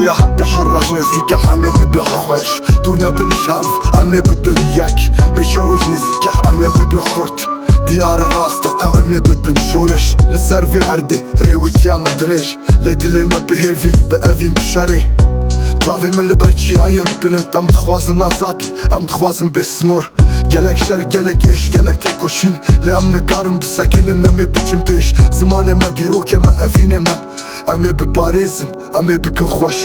يا تحرج نزيك حمد بخوش دونا بالشرف أنا بدنياك بشوج نزيك حمد بخوت ديار راستا أنا بدنشورش للسرفي عردي ريوت يا مدريش لدلي ما بهيفي بأذين بشاري طافي من البرتشي عيان بلنت أم تخوازن نازات أم تخوازن بسمور Gelek şer gelek eş gelek tek koşun Leamne karım bisakinin eme biçim peş Zamaneme birok eme evineme Eme bi parizim eme bi kıxwaş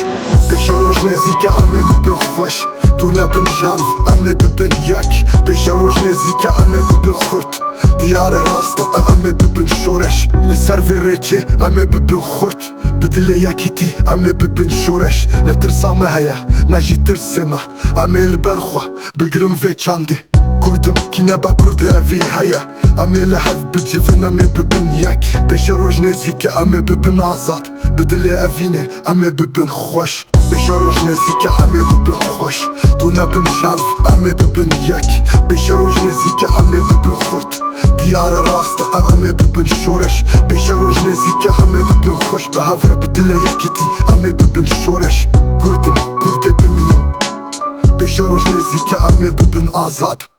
Beşaroj nezike eme bi bıxwaş Dune bin janv eme bi bin yak Beşaroj nezike eme bi bıxurt Diyare rasta eme bi bin şoreş Li servi reçi eme bi bıxurt Bidile yakiti eme bi bin şoreş Ne tırsame heye ne jî tırsema Eme li berxwa bigirim ve çandi Kurdum kine bakurdu evi haya Ame lehev bicivin ame bibin yak Beşaroj nezike ame bibin azat Bidile evine ame bibin xoş Beşaroj nezike ame bibin xoş Dune bin janv ame bibin yak Beşaroj nezike ame bibin xurt Diyare rasta ame bibin şoreş Beşaroj nezike ame bibin xoş Behavre bidile yakiti ame bibin şoreş Kurdum kurde bimino Beşaroj nezike ame bibin azat